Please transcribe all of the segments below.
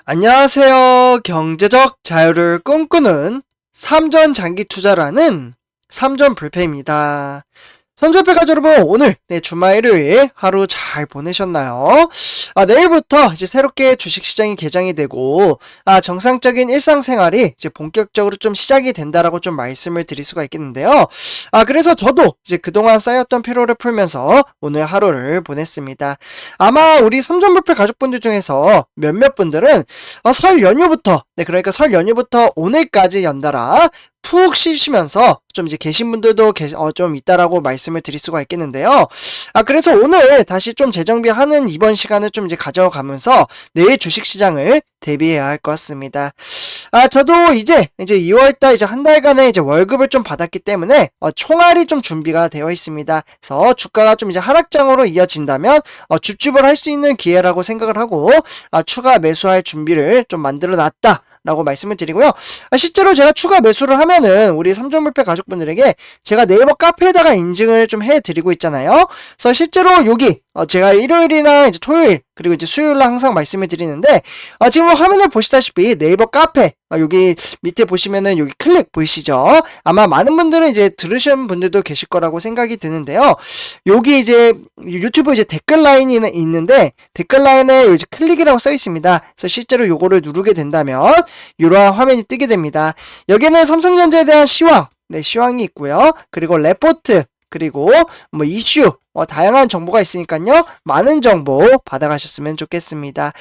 안녕하세요. 경제적 자유를 꿈꾸는 삼전 장기 투자라는 삼전 불패입니다. 삼전불패 가족 여러분, 오늘 주말 일요일 하루 잘 보내셨나요? 내일부터 이제 새롭게 주식시장이 개장이 되고 정상적인 일상생활이 이제 본격적으로 좀 시작이 된다라고 좀 말씀을 드릴 수가 있겠는데요. 그래서 저도 이제 그동안 쌓였던 피로를 풀면서 오늘 하루를 보냈습니다. 아마 우리 삼전불패 가족분들 중에서 몇몇 분들은 설 연휴부터 그러니까 설 연휴부터 오늘까지 연달아 푹 쉬시면서 좀 이제 계신 분들도 좀 있다라고 말씀을 드릴 수가 있겠는데요. 그래서 오늘 다시 좀 재정비하는 이번 시간을 좀 이제 가져가면서 내일 주식시장을 대비해야 할 것 같습니다. 저도 이제 2월달 이제 한 달간의 이제 월급을 좀 받았기 때문에 총알이 좀 준비가 되어 있습니다. 그래서 주가가 좀 이제 하락장으로 이어진다면 줍줍을 할 수 있는 기회라고 생각을 하고 추가 매수할 준비를 좀 만들어 놨다 라고 말씀을 드리고요. 실제로 제가 추가 매수를 하면은 우리 삼전불패 가족분들에게 제가 네이버 카페에다가 인증을 좀 해드리고 있잖아요. 그래서 실제로 여기 제가 일요일이나 이제 토요일 그리고 이제 수요일날 항상 말씀을 드리는데 지금 화면을 보시다시피 네이버 카페 여기 밑에 보시면은 여기 클릭 보이시죠? 아마 많은 분들은 이제 들으신 분들도 계실 거라고 생각이 드는데요. 여기 이제 유튜브 이제 댓글 라인이 있는데 댓글 라인에 이제 클릭이라고 써 있습니다. 그래서 실제로 요거를 누르게 된다면 이러한 화면이 뜨게 됩니다. 여기는 삼성전자에 대한 시황이 있고요. 그리고 레포트 그리고 뭐 이슈 다양한 정보가 있으니까요. 많은 정보 받아가셨으면 좋겠습니다.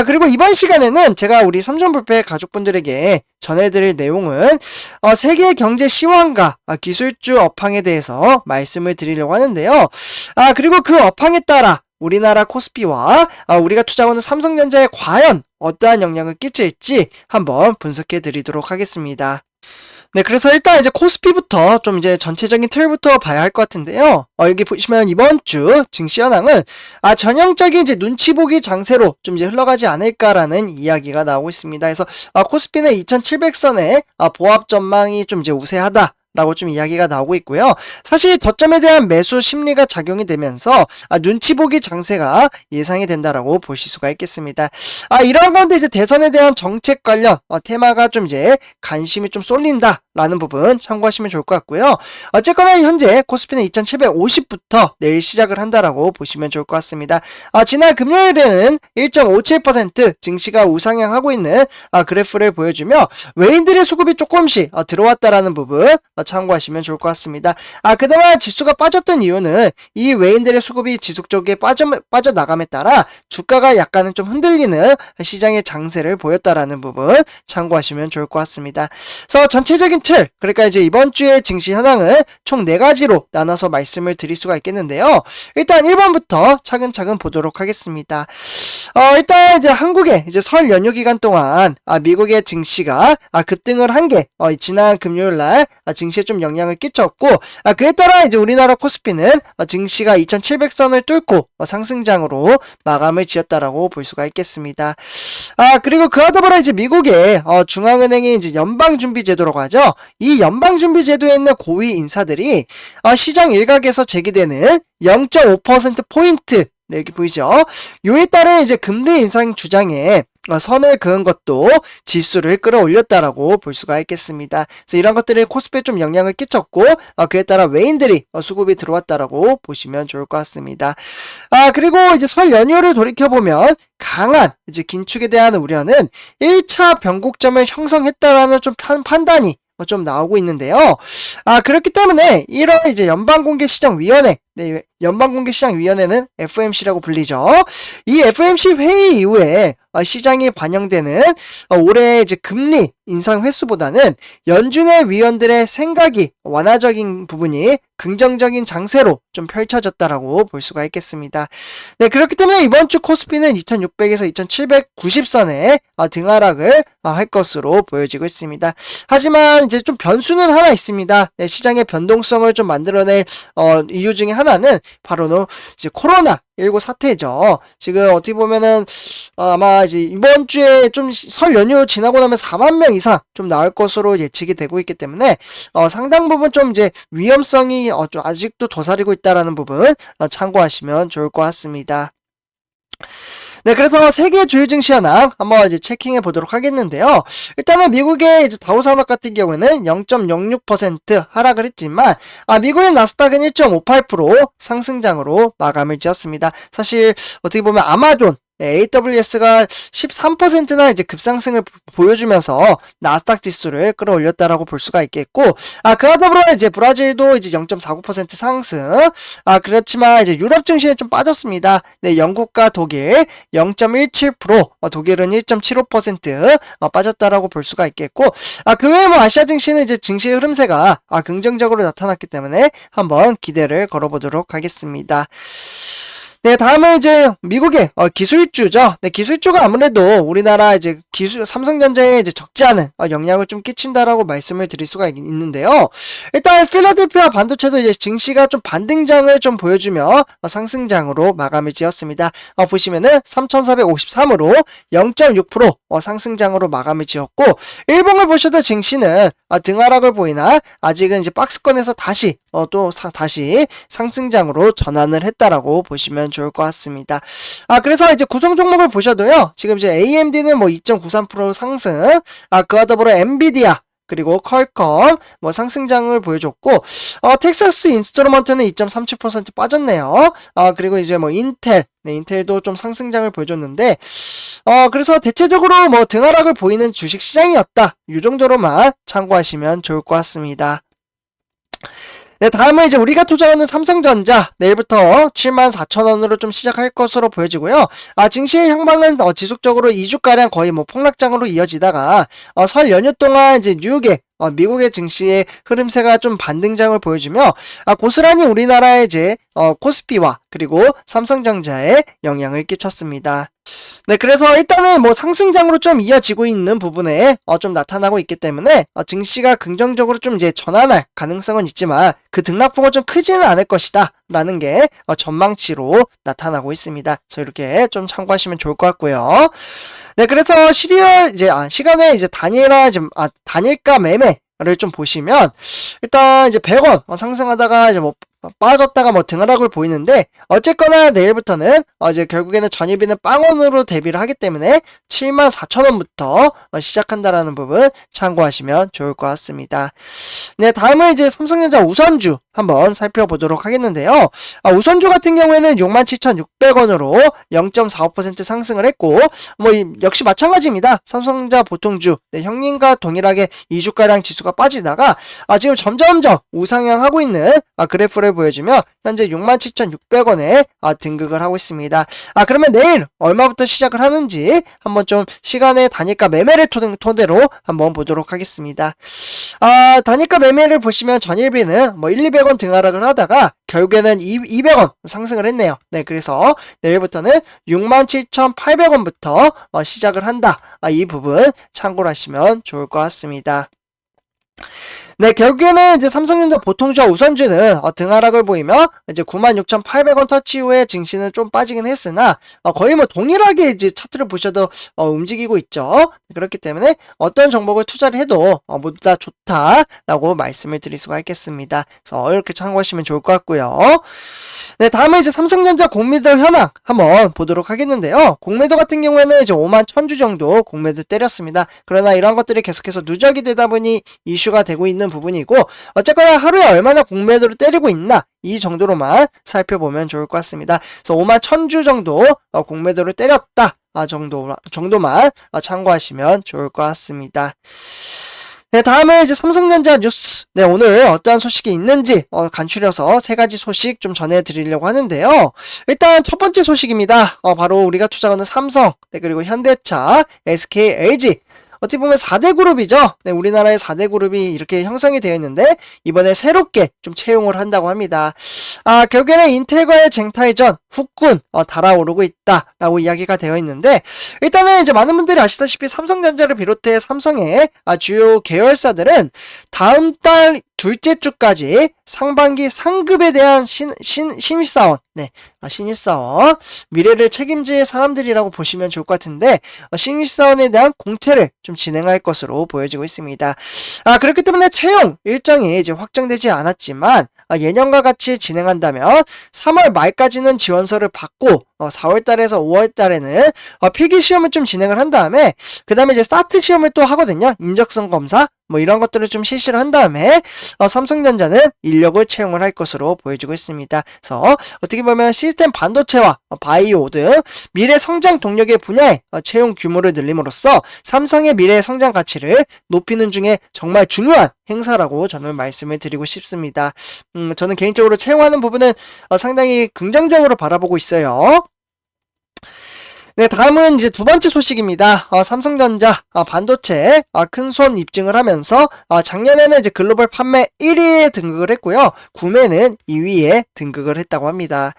그리고 이번 시간에는 제가 우리 삼전불패 가족분들에게 전해드릴 내용은 세계 경제 시황과 기술주 업황에 대해서 말씀을 드리려고 하는데요. 그리고 그 업황에 따라 우리나라 코스피와 우리가 투자하는 삼성전자에 과연 어떠한 영향을 끼칠지 한번 분석해 드리도록 하겠습니다. 그래서 일단 이제 코스피부터 좀 이제 전체적인 틀부터 봐야 할 것 같은데요. 여기 보시면 이번 주 증시 현황은 전형적인 이제 눈치 보기 장세로 좀 이제 흘러가지 않을까라는 이야기가 나오고 있습니다. 그래서 코스피는 2700선의 보합 전망이 좀 이제 우세하다. 라고 좀 이야기가 나오고 있고요. 사실 저점에 대한 매수 심리가 작용이 되면서 눈치 보기 장세가 예상이 된다라고 보실 수가 있겠습니다. 이런 건데 이제 대선에 대한 정책 관련 테마가 좀 이제 관심이 좀 쏠린다. 라는 부분 참고하시면 좋을 것 같고요. 어쨌거나 현재 코스피는 2750부터 내일 시작을 한다라고 보시면 좋을 것 같습니다. 지난 금요일에는 1.57% 증시가 우상향하고 있는 그래프를 보여주며 외인들의 수급이 조금씩 들어왔다라는 부분 참고하시면 좋을 것 같습니다. 그동안 지수가 빠졌던 이유는 이 외인들의 수급이 지속적으로 빠져나감에 따라 주가가 약간은 좀 흔들리는 시장의 장세를 보였다라는 부분 참고하시면 좋을 것 같습니다. 그래서 전체적인 틀, 그러니까 이제 이번 주의 증시 현황은 총 4가지로 나눠서 말씀을 드릴 수가 있겠는데요. 일단 1번부터 차근차근 보도록 하겠습니다. 일단 이제 한국의 이제 설 연휴 기간 동안 미국의 증시가 급등을 한 게 지난 금요일 날 증시에 좀 영향을 끼쳤고 그에 따라 이제 우리나라 코스피는 증시가 2700선을 뚫고 상승장으로 마감을 지었다라고 볼 수가 있겠습니다. 그리고 그와 더불어 이제 미국의 중앙은행의 이제 연방준비제도라고 하죠. 이 연방준비제도에 있는 고위 인사들이 시장 일각에서 제기되는 0.5%포인트 여기 보이죠? 요에 따른 이제 금리 인상 주장에 선을 그은 것도 지수를 끌어올렸다라고 볼 수가 있겠습니다. 그래서 이런 것들이 코스피에 좀 영향을 끼쳤고 그에 따라 외인들이 수급이 들어왔다라고 보시면 좋을 것 같습니다. 그리고 이제 설 연휴를 돌이켜보면 강한 이제 긴축에 대한 우려는 1차 변곡점을 형성했다라는 좀 판단이 좀 나오고 있는데요. 그렇기 때문에 1월 이제 연방공개시장위원회 연방공개시장위원회는 FOMC라고 불리죠. 이 FOMC 회의 이후에 시장이 반영되는 올해 이제 금리 인상 횟수보다는 연준의 위원들의 생각이 완화적인 부분이 긍정적인 장세로 좀 펼쳐졌다라고 볼 수가 있겠습니다. 그렇기 때문에 이번 주 코스피는 2600에서 2790선에 등하락을 할 것으로 보여지고 있습니다. 하지만 이제 좀 변수는 하나 있습니다. 시장의 변동성을 좀 만들어낼 이유 중에 하나는 바로 이제 코로나19 사태죠. 지금 어떻게 보면은 아마 이제 이번 주에 좀 설 연휴 지나고 나면 4만 명 이상 좀 나올 것으로 예측이 되고 있기 때문에 상당 부분 좀 이제 위험성이 좀 아직도 도사리고 있다라는 부분 참고하시면 좋을 것 같습니다. 네, 그래서 세계 주요 증시 현황 한번 이제 체킹해 보도록 하겠는데요. 일단은 미국의 이제 다우산업 같은 경우에는 0.06% 하락을 했지만, 미국의 나스닥은 1.58% 상승장으로 마감을 지었습니다. 사실 어떻게 보면 아마존, AWS가 13%나 이제 급상승을 보여주면서 나스닥 지수를 끌어올렸다라고 볼 수가 있겠고, 그와 더불어 이제 브라질도 이제 0.49% 상승, 그렇지만 이제 유럽 증시는 좀 빠졌습니다. 네, 영국과 독일 0.17%, 독일은 1.75% 빠졌다라고 볼 수가 있겠고, 그 외에 뭐 아시아 증시는 이제 증시의 흐름세가 긍정적으로 나타났기 때문에 한번 기대를 걸어보도록 하겠습니다. 네, 다음은 이제 미국의 기술주죠. 네, 기술주가 아무래도 우리나라 이제 삼성전자에 이제 적지 않은 영향을 좀 끼친다라고 말씀을 드릴 수가 있는데요. 일단 필라델피아 반도체도 이제 증시가 좀 반등장을 좀 보여주며 상승장으로 마감을 지었습니다. 보시면은 3,453으로 0.6% 상승장으로 마감을 지었고, 일봉을 보셔도 증시는 등하락을 보이나 아직은 이제 박스권에서 다시 다시 상승장으로 전환을 했다라고 보시면 좋을 것 같습니다. 그래서 이제 구성 종목을 보셔도요. 지금 이제 AMD는 뭐 2.93% 상승, 그와 더불어 엔비디아, 그리고 퀄컴 상승장을 보여줬고, 텍사스 인스트루먼트는 2.37% 빠졌네요. 그리고 이제 뭐 인텔, 네, 인텔도 좀 상승장을 보여줬는데, 그래서 대체적으로 뭐 등하락을 보이는 주식 시장이었다. 이 정도로만 참고하시면 좋을 것 같습니다. 네, 다음은 이제 우리가 투자하는 삼성전자, 내일부터 74,000원으로 좀 시작할 것으로 보여지고요. 증시의 향방은 지속적으로 2주가량 거의 뭐 폭락장으로 이어지다가 설 연휴 동안 이제 뉴욕의 미국의 증시의 흐름세가 좀 반등장을 보여주며 고스란히 우리나라의 이제 코스피와 그리고 삼성전자에 영향을 끼쳤습니다. 네, 그래서 일단은 뭐 상승장으로 좀 이어지고 있는 부분에 좀 나타나고 있기 때문에 증시가 긍정적으로 좀 이제 전환할 가능성은 있지만 그 등락폭은 좀 크지는 않을 것이다 라는 게 전망치로 나타나고 있습니다. 그래서 이렇게 좀 참고하시면 좋을 것 같고요. 네, 그래서 시간에 이제 단일가 매매를 좀 보시면, 일단 이제 100원 상승하다가 이제 뭐 빠졌다가 뭐 등하락을 보이는데, 어쨌거나 내일부터는 이제 결국에는 전일비는 빵원으로 대비를 하기 때문에 74,000원부터 시작한다라는 부분 참고하시면 좋을 것 같습니다. 네, 다음은 이제 삼성전자 우선주 한번 살펴보도록 하겠는데요. 우선주 같은 경우에는 67,600원으로 0.45% 상승을 했고, 뭐 역시 마찬가지입니다. 삼성전자 보통주, 네, 형님과 동일하게 2주가량 지수가 빠지다가 지금 점점점 우상향하고 있는 그래프를 보여주며 현재 67,600원에 등극을 하고 있습니다. 그러면 내일 얼마부터 시작을 하는지 한번 좀 시간의 단일가 매매를 토대로 한번 보도록 하겠습니다. 단일가 매매를 보시면 전일비는 뭐 1, 200원 등하락을 하다가 결국에는 200원 상승을 했네요. 네, 그래서 내일부터는 67,800원부터 시작을 한다. 이 부분 참고를 하시면 좋을 것 같습니다. 네, 결국에는 이제 삼성전자 보통주와 우선주는 등하락을 보이며 이제 96,800원 터치 후에 증시는 좀 빠지긴 했으나 거의 뭐 동일하게 이제 차트를 보셔도 움직이고 있죠. 그렇기 때문에 어떤 종목을 투자를 해도 모두 다 좋다라고 말씀을 드릴 수가 있겠습니다. 그래서 이렇게 참고하시면 좋을 것 같고요. 네, 다음에 이제 삼성전자 공매도 현황 한번 보도록 하겠는데요. 공매도 같은 경우에는 이제 51,000주 정도 공매도 때렸습니다. 그러나 이런 것들이 계속해서 누적이 되다 보니 이슈가 되고 있는 부분이고, 어쨌거나 하루에 얼마나 공매도를 때리고 있나 이 정도로만 살펴보면 좋을 것 같습니다. 그래서 51,000주 정도 공매도를 때렸다 정도만 참고하시면 좋을 것 같습니다. 네, 다음은 이제 삼성전자 뉴스. 네, 오늘 어떠한 소식이 있는지 간추려서 세 가지 소식 좀 전해드리려고 하는데요. 일단 첫 번째 소식입니다. 바로 우리가 투자하는 삼성, 네, 그리고 현대차, SK, LG. 어떻게 보면 4대 그룹이죠. 네, 우리나라의 4대 그룹이 이렇게 형성이 되어 있는데 이번에 새롭게 좀 채용을 한다고 합니다. 결국에는 인텔과의 쟁탈전 후끈 달아오르고 있다라고 이야기가 되어 있는데, 일단은 이제 많은 분들이 아시다시피 삼성전자를 비롯해 삼성의 주요 계열사들은 다음 달 둘째 주까지 상반기 상급에 대한 신입사원, 네, 신입사원, 미래를 책임질 사람들이라고 보시면 좋을 것 같은데, 신입사원에 대한 공채를 좀 진행할 것으로 보여지고 있습니다. 그렇기 때문에 채용 일정이 이제 확정되지 않았지만, 예년과 같이 진행한다면 3월 말까지는 지원서를 받고 4월 달에서 5월 달에는 필기 시험을 좀 진행을 한 다음에 그 다음에 이제 스타트 시험을 또 하거든요. 인적성 검사 뭐 이런 것들을 좀 실시를 한 다음에 삼성전자는 인력을 채용을 할 것으로 보여지고 있습니다. 그래서 어떻게 보면 시스템 반도체와 바이오 등 미래 성장 동력의 분야에 채용 규모를 늘림으로써 삼성의 미래 성장 가치를 높이는 중에 정말 중요한 행사라고 저는 말씀을 드리고 싶습니다. 저는 개인적으로 채용하는 부분은 상당히 긍정적으로 바라보고 있어요. 네, 다음은 이제 두 번째 소식입니다. 삼성전자 반도체 큰 손 입증을 하면서 작년에는 이제 글로벌 판매 1위에 등극을 했고요. 구매는 2위에 등극을 했다고 합니다.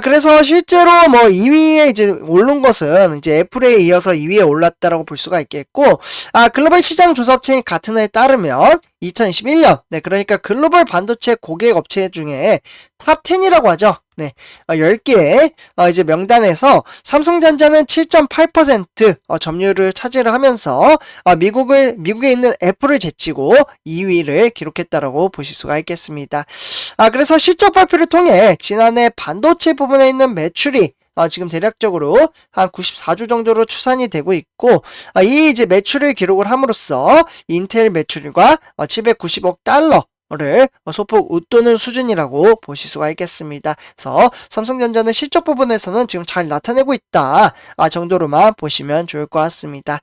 그래서 실제로 뭐 2위에 이제 오른 것은 이제 애플에 이어서 2위에 올랐다라고 볼 수가 있겠고, 글로벌 시장 조사업체인 가트너에 따르면 2021년, 네, 그러니까 글로벌 반도체 고객 업체 중에 탑 10이라고 하죠. 네, 10개, 이제 명단에서 삼성전자는 7.8% 점유율을 차지를 하면서, 미국에 있는 애플을 제치고 2위를 기록했다라고 보실 수가 있겠습니다. 그래서 실적 발표를 통해 지난해 반도체 부분에 있는 매출이 지금 대략적으로 한 94조 정도로 추산이 되고 있고, 이 이제 매출을 기록을 함으로써 인텔 매출과 790억 달러를 소폭 웃도는 수준이라고 보실 수가 있겠습니다. 그래서 삼성전자는 실적 부분에서는 지금 잘 나타내고 있다 정도로만 보시면 좋을 것 같습니다.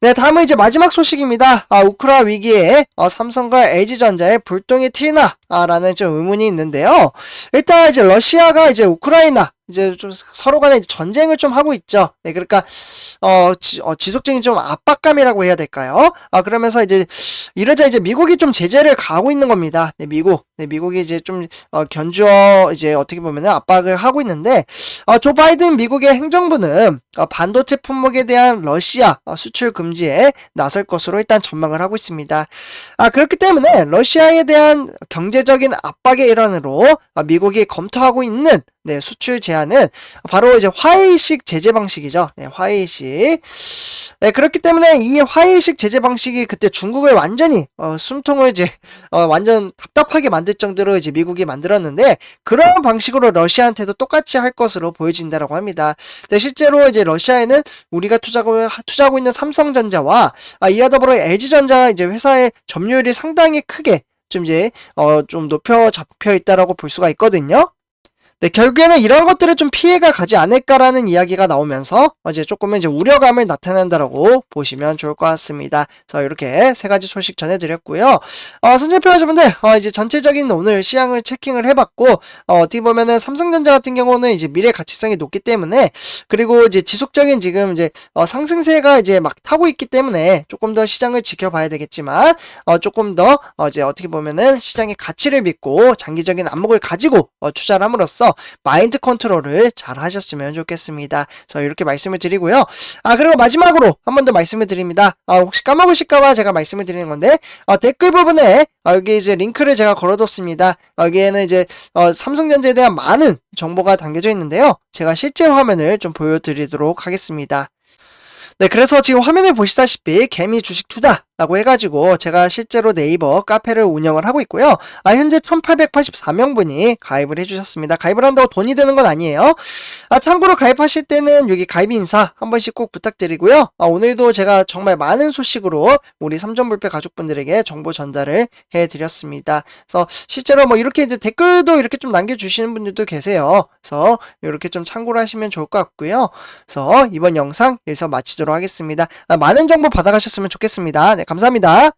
네, 다음은 이제 마지막 소식입니다. 우크라 위기에 삼성과 LG전자의 불똥이 튀나라는 좀 의문이 있는데요. 일단 이제 러시아가 이제 우크라이나 이제 좀 서로 간에 전쟁을 좀 하고 있죠. 네, 그러니까 지속적인 좀 압박감이라고 해야 될까요? 그러면서 이제 이러자 이제 미국이 좀 제재를 가하고 있는 겁니다. 네, 미국이 이제 좀 견주어 이제 어떻게 보면은 압박을 하고 있는데 조 바이든 미국의 행정부는 반도체 품목에 대한 러시아 수출 금지에 나설 것으로 일단 전망을 하고 있습니다. 그렇기 때문에 러시아에 대한 경제적인 압박의 일환으로 미국이 검토하고 있는 네, 수출 제한은 바로 이제 화해식 제재 방식이죠. 네, 화해식. 네, 그렇기 때문에 이 화해식 제재 방식이 그때 중국을 완전히 숨통을 이제 완전 답답하게 만들 정도로 이제 미국이 만들었는데 그런 방식으로 러시아한테도 똑같이 할 것으로 보여진다라고 합니다. 네, 실제로 이제 러시아에는 우리가 투자하고 있는 삼성전자와 이와 더불어 LG전자 이제 회사의 점유율이 상당히 크게 좀 이제 좀 높여 잡혀 있다라고 볼 수가 있거든요. 네, 결국에는 이런 것들을 좀 피해가 가지 않을까라는 이야기가 나오면서 이제 조금은 이제 우려감을 나타낸다라고 보시면 좋을 것 같습니다. 자, 이렇게 세 가지 소식 전해드렸고요. 선제표 여러분들, 이제 전체적인 오늘 시향을 체킹을 해봤고, 어떻게 보면은 삼성전자 같은 경우는 이제 미래 가치성이 높기 때문에, 그리고 이제 지속적인 지금 이제 상승세가 이제 막 타고 있기 때문에 조금 더 시장을 지켜봐야 되겠지만, 조금 더 이제 어떻게 보면은 시장의 가치를 믿고 장기적인 안목을 가지고 투자를 함으로써 마인드 컨트롤을 잘 하셨으면 좋겠습니다. 그래서 이렇게 말씀을 드리고요. 그리고 마지막으로 한 번 더 말씀을 드립니다. 혹시 까먹으실까봐 제가 말씀을 드리는 건데, 댓글 부분에 여기 이제 링크를 제가 걸어뒀습니다. 여기에는 이제 삼성전자에 대한 많은 정보가 담겨져 있는데요. 제가 실제 화면을 좀 보여드리도록 하겠습니다. 네, 그래서 지금 화면을 보시다시피 개미 주식 투자라고 해가지고 제가 실제로 네이버 카페를 운영을 하고 있고요. 현재 1884명분이 가입을 해주셨습니다. 가입을 한다고 돈이 드는 건 아니에요. 참고로 가입하실 때는 여기 가입 인사 한 번씩 꼭 부탁드리고요. 오늘도 제가 정말 많은 소식으로 우리 삼전불패 가족분들에게 정보 전달을 해드렸습니다. 그래서 실제로 뭐 이렇게 이제 댓글도 이렇게 좀 남겨주시는 분들도 계세요. 그래서 이렇게 좀 참고를 하시면 좋을 것 같고요. 그래서 이번 영상 여기서 마치도록 하겠습니다. 많은 정보 받아가셨으면 좋겠습니다. 네, 감사합니다.